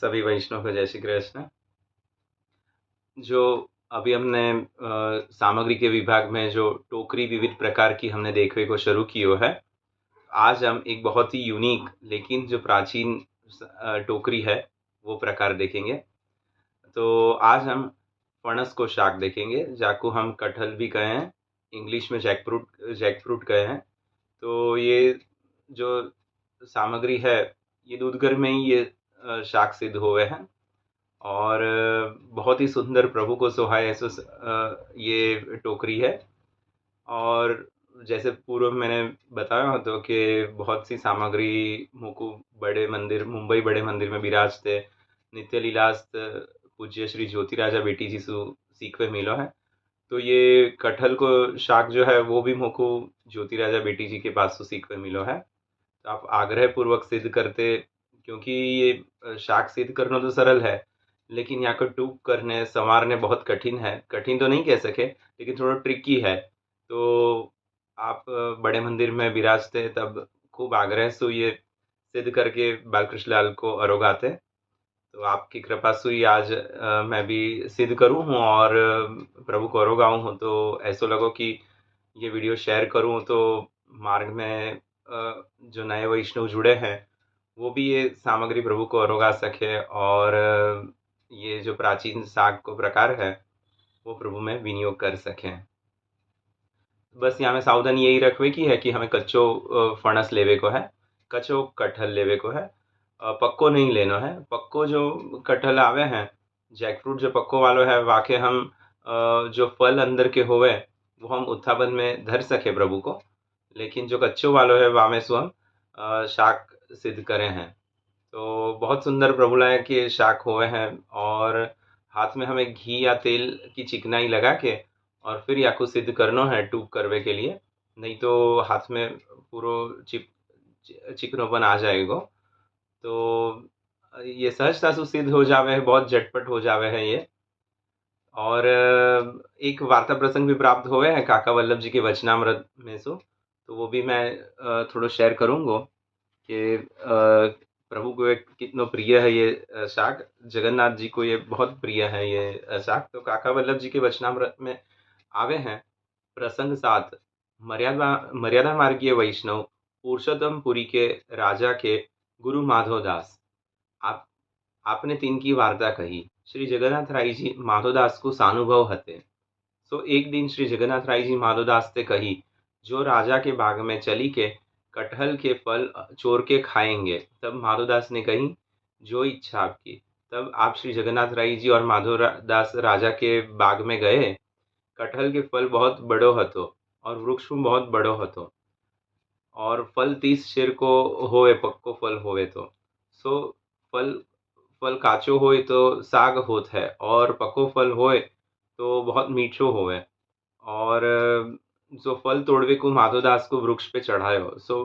सभी वैष्णव को जय श्री कृष्ण। जो अभी हमने सामग्री के विभाग में जो टोकरी विविध प्रकार की हमने देखने को शुरू की है, आज हम एक बहुत ही यूनिक लेकिन जो प्राचीन टोकरी है वो प्रकार देखेंगे। तो आज हम फणस को शाक देखेंगे, जाको हम कटहल भी कहे हैं, इंग्लिश में जैकफ्रूट कहे हैं। तो ये जो सामग्री है ये दूधगर में ही ये शाक सिद्ध हुए हैं और बहुत ही सुंदर प्रभु को सुहाए ऐसे ये टोकरी है। और जैसे पूर्व मैंने बताया तो कि बहुत सी सामग्री मुकु बड़े मंदिर मुंबई बड़े मंदिर में विराजते नित्य लीलास्त पूज्य श्री ज्योतिराजा बेटी जी सु सीखवे मिलो है। तो ये कटहल को शाक जो है वो भी मोको ज्योतिराजा बेटी जी के पास से सीखवे मिलो है। तो आप आग्रह पूर्वक सिद्ध करते, क्योंकि ये शाक सिद्ध करना तो सरल है लेकिन यहाँ को टूक करने संवारने बहुत कठिन है। कठिन तो नहीं कह सके लेकिन थोड़ा ट्रिकी है। तो आप बड़े मंदिर में विराजते तब खूब आग्रह से ये सिद्ध करके बालकृष्ण लाल को अरोगाते। तो आपकी कृपा से ही आज मैं भी सिद्ध करूं हूँ और प्रभु को अरोगाऊं हूँ। तो ऐसा लगो कि ये वीडियो शेयर करूं तो मार्ग में जो नए वैष्णव जुड़े हैं वो भी ये सामग्री प्रभु को अरोगा सके और ये जो प्राचीन साग को प्रकार है वो प्रभु में विनियोग कर सकें। बस यहाँ में सावधानी यही रखवे की है कि हमें कच्चो फणस लेवे को है, कच्चो कटहल लेवे को है, पक्को नहीं लेनो है। पक्को जो कटहल आवे हैं, जैकफ्रूट जो पक्को वालो है वाके हम जो फल अंदर के होवे वो हम उत्थापन में धर सके प्रभु को, लेकिन जो कच्चो वालो है वामे सो हम शाक सिद्ध करे हैं। तो बहुत सुंदर प्रभु लाया के शाक हुए हैं और हाथ में हमें घी या तेल की चिकनाई लगा के और फिर या को सिद्ध करना है टूक करवे के लिए, नहीं तो हाथ में पूरा चिकनोपन आ जाएगा। तो ये सहजता से सिद्ध हो जावे है, बहुत झटपट हो जावे है ये। और एक वार्ता प्रसंग भी प्राप्त हुए हैं काका वल्लभ जी के वचनामृत में सो, तो वो भी मैं थोड़ा शेयर करूँगा कि प्रभु को एक कितना प्रिय है ये शाक। जगन्नाथ जी को ये बहुत प्रिय है ये शाक। तो काका वल्लभ जी के वचनामृत में आवे हैं प्रसंग 7, मर्यादा मर्यादा मार्गीय वैष्णव पुरुषोत्तम पुरी के राजा के गुरु माधवदास। आप आपने तीन की वार्ता कही। श्री जगन्नाथ राय जी माधवदास को सानुभव हते। सो एक दिन श्री जगन्नाथ राय जी माधवदास से कही, जो राजा के बाग में चली के कटहल के फल चोर के खाएंगे। तब माधवदास ने कही, जो इच्छा आपकी। तब आप श्री जगन्नाथ राय जी और माधवदास राजा के बाग में गए। कटहल के फल बहुत बड़ो हतो और वृक्ष बहुत बड़ो हतो और फल 30 शेर को होए, पक्को फल होए तो। सो फल फल काचो होए तो साग होत है और पक्को फल होए तो बहुत मीठो होए। और जो फल तोड़वे को माधवदास को वृक्ष पे चढ़ायो। सो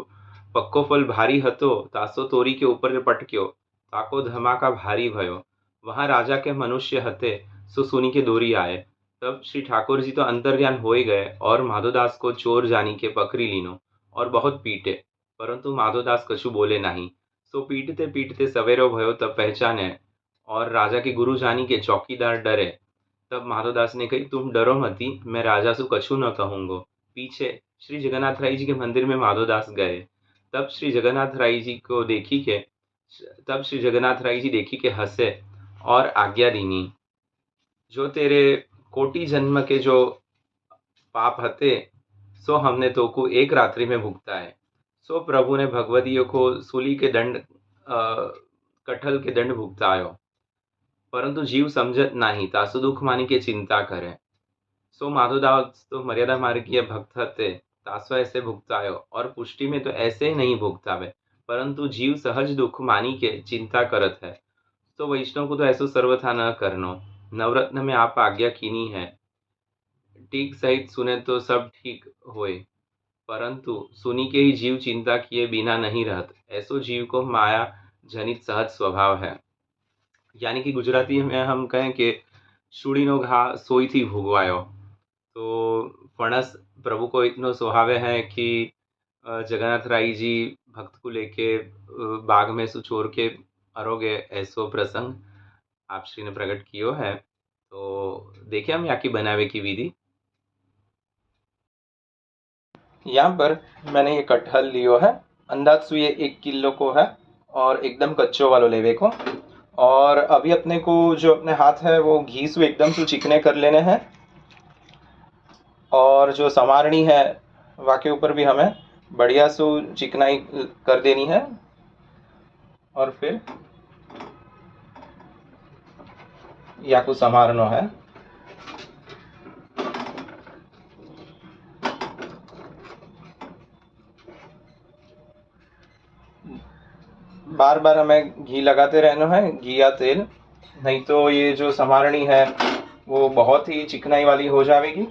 पक्को फल भारी हतो तासो तोरी के ऊपर पटक्यो, ताको धमाका भारी भयो। वहां राजा के मनुष्य हते, सो सुनी के दोरी आए। तब श्री ठाकुर जी तो अंतर्ध्यान होए गए और माधवदास को चोर जानी के पकड़ी लीनो और बहुत पीटे, परंतु माधवदास कछु बोले नहीं। सो पीटते पीटते सवेरो भयो तब पहचाने और राजा के गुरु जानी के चौकीदार डरे। तब माधवदास ने कही, तुम डरो मती, मैं राजा से कछु न कहूंगो। पीछे श्री जगन्नाथ राय जी के मंदिर में माधवदास गए। तब श्री जगन्नाथ राय जी को देखी के तब श्री जगन्नाथ राय जी देखी के हंसे और आज्ञा दीनी, जो तेरे कोटि जन्म के जो पाप हते सो हमने तो को एक रात्रि में भुगता है। सो प्रभु ने भगवदियों को सूली के दंड कटहल के दंड भुगतायो, परंतु जीव समझत नाही तासु दुख मानी के चिंता करे। सो माधवदास तो मर्यादा मार्गीय भक्त हते, तासो ऐसे भुगतायो और पुष्टि में तो ऐसे ही नहीं भुगतावे, परंतु जीव सहज दुख मानी के चिंता करत है। तो वैष्णव को तो ऐसो सर्वथा न करनो। नवरत्न में आप आज्ञा कीनी है, ठीक सहित सुने तो सब ठीक होए, परंतु सुनी के ही जीव चिंता किए बिना नहीं रहत। ऐसो जीव को माया जनित सहज स्वभाव है। यानी कि गुजराती में हम कहें कि सूढ़ीनो घा सोई थी भोगवायो। तो फणस प्रभु को इतना सुहावे है कि जगन्नाथ राय जी भक्त को लेके बाग में सुचोर के आरोग्य ऐसो प्रसंग आप श्री ने प्रकट कियो है। तो देखिए हम यहाँ की बनावे की विधि। यहाँ पर मैंने ये कटहल लियो है, अंदाज से ये 1 किलो को है और एकदम कच्चो वालो लेवे को। और अभी अपने को जो अपने हाथ है वो घी से एकदम से चिकने कर लेने हैं। और जो संवारणी है वहाँ के ऊपर भी हमें बढ़िया सु चिकनाई कर देनी है। और फिर या को संवारनो है। बार बार हमें घी लगाते रहना है, घी या तेल, नहीं तो ये जो संवारणी है वो बहुत ही चिकनाई वाली हो जाएगी।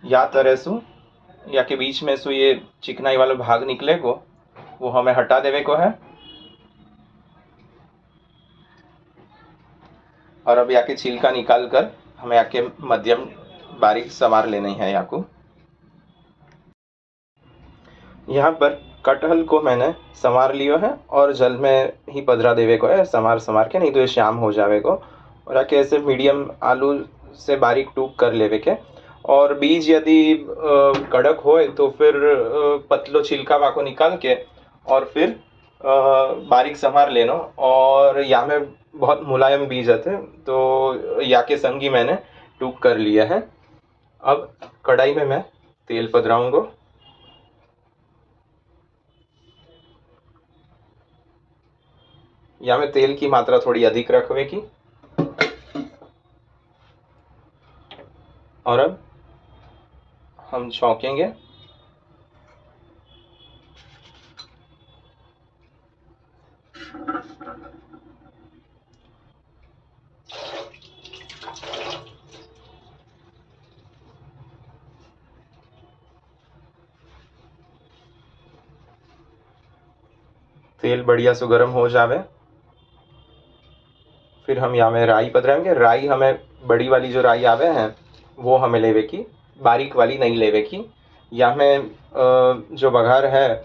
या तरह सु या के बीच में सु ये चिकनाई वाला भाग निकले को वो हमें हटा देवे को है। और अब या के छिलका निकाल कर हमें या के मध्यम बारीक संवार लेनी है। या को यहाँ पर कटहल को मैंने संवार लियो है और जल में ही पधरा देवे को है, संवार संवार के, नहीं तो ये श्याम हो जावे को। और आके ऐसे मीडियम आलू से बारीक टूक कर लेवे के। और बीज यदि कड़क होए तो फिर पतलो छिलका वाको निकाल के और फिर बारीक संवार लेनो। और या में बहुत मुलायम बीज आते तो या के संगी मैंने टूक कर लिया है। अब कढ़ाई में मैं तेल पधराऊंगा। या में तेल की मात्रा थोड़ी अधिक रखवे की। और अब हम छौंकेंगे। तेल बढ़िया से गर्म हो जावे फिर हम यहाँ में राई पधराएंगे। राई हमें बड़ी वाली जो राई आवे हैं वो हमें लेवे की, बारीक वाली नहीं लेवे की। यहाँ में जो बघार है,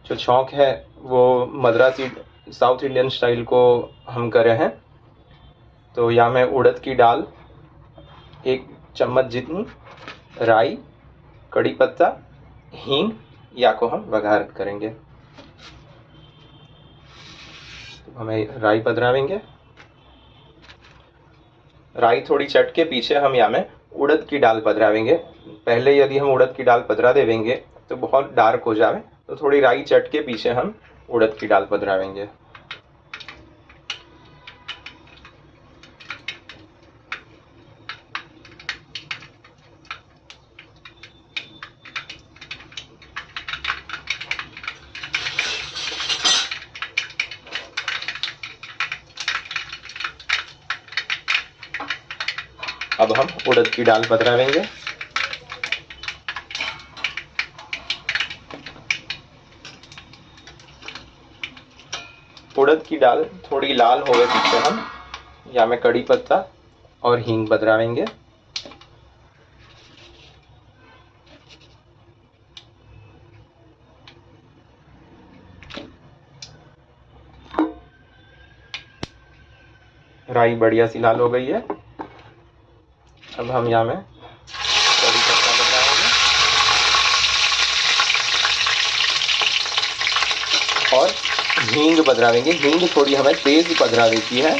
जो छौंक है वो मद्रासी साउथ इंडियन स्टाइल को हम करे हैं। तो यहाँ में उड़द की दाल 1 चम्मच जितनी, राई, कड़ी पत्ता, हींग, या को हम बघार करेंगे। तो हमें राई पधरावेंगे। राई थोड़ी चट के पीछे हम यहाँ में उड़द की दाल पधरावेंगे। पहले यदि हम उड़द की दाल पधरा देवेंगे तो बहुत डार्क हो जावे, तो थोड़ी राई चट के पीछे हम उड़द की दाल पधरावेंगे। अब हम उड़द की दाल पधरावेंगे। उड़द की दाल थोड़ी लाल होवे पीछे हम या में कड़ी पत्ता और हींग पधरावेंगे। राई बढ़िया सी लाल हो गई है। अब हम यहाँ में कड़ी पत्ता पधराएंगे और हींग पधरावेंगे। हींग थोड़ी हमें तेज पधरावे की है।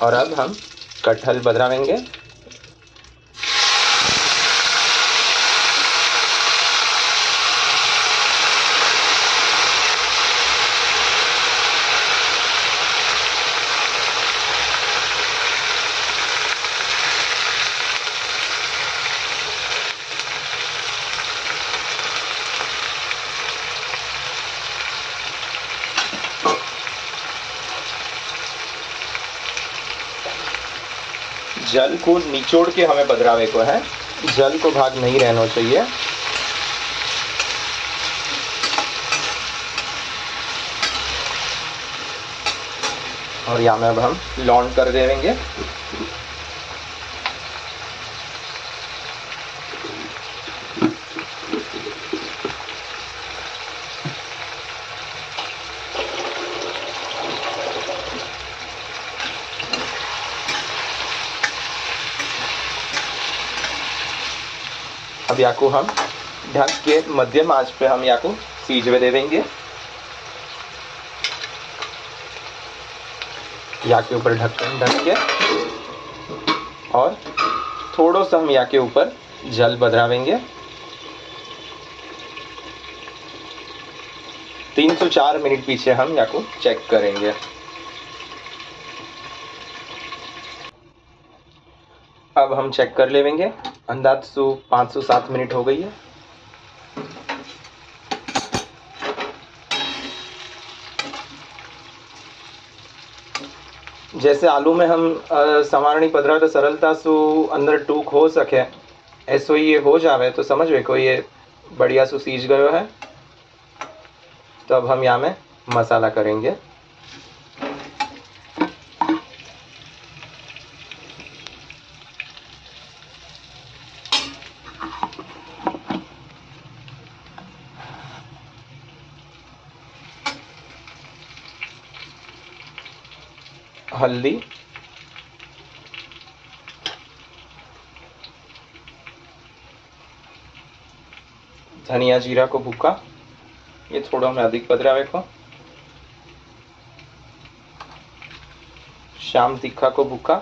और अब हम कटहल पधरावेंगे। जल को निचोड़ के हमें पधरावे को है, जल को भाग नहीं रहना चाहिए। और यहाँ में अब हम लौंड कर देंगे। अब यहाँ को हम ढक के मध्यम आंच पे हम यहाँ को सीझने देंगे। यहाँ के ऊपर ढक्कन ढक के और थोड़ा सा हम यहाँ के ऊपर जल बदरावेंगे। 3 से 4 मिनट पीछे हम यहाँ को चेक करेंगे। अब हम चेक कर लेंगे, अंदाज से 5 से 7 मिनट हो गई है। जैसे आलू में हम समारणी पधरा तो सरलता से अंदर टूक हो सके, ऐसो ये हो जावे तो समझ वे को ये बढ़िया से सीज गयो है। तो अब हम यहाँ में मसाला करेंगे। हल्दी, धनिया जीरा को भुक्का, ये थोड़ा में अधिक पधरावे को, शाम तीखा को भुक्का,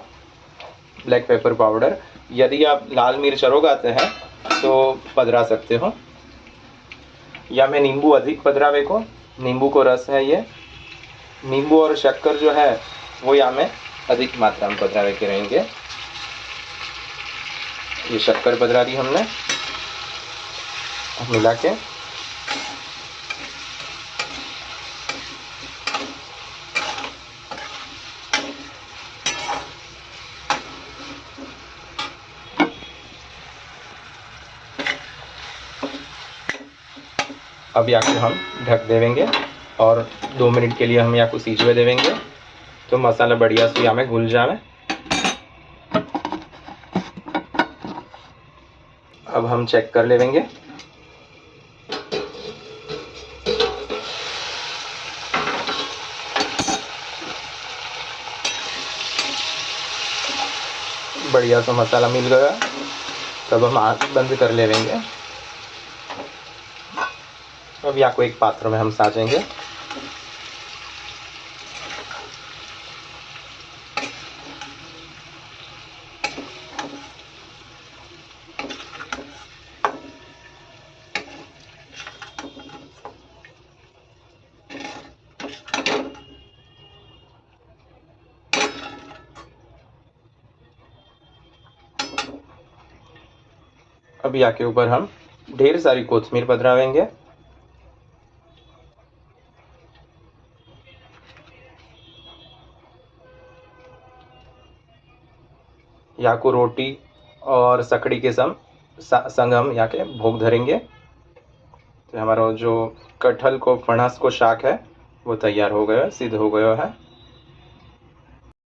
ब्लैक पेपर पाउडर। यदि आप लाल मिर्च उगाते हैं तो पधरा सकते हो। या मैं नींबू अधिक पधरावे को, नींबू को रस है ये। नींबू और शक्कर जो है वो यहाँ में अधिक मात्रा में पधरावे के रहेंगे। ये शक्कर पधरा दी हमने, मिला के अब यहाँ को हम ढक देंगे और 2 मिनट के लिए हम यहाँ को सीझने देंगे तो मसाला बढ़िया से यहाँ में घुल जाए। अब हम चेक कर लेंगे। बढ़िया सा मसाला मिल गया, तब हम आँच बंद कर लेंगे। अब यहाँ को एक पात्र में हम साजेंगे। अब यहाँ के ऊपर हम ढेर सारी कोथिमीर पधरावेंगे। यहाँ को रोटी और सकड़ी के संग हम यहाँ के भोग धरेंगे। तो हमारा जो कटहल को फणस को शाक है वो तैयार हो गया, सिद्ध हो गया है।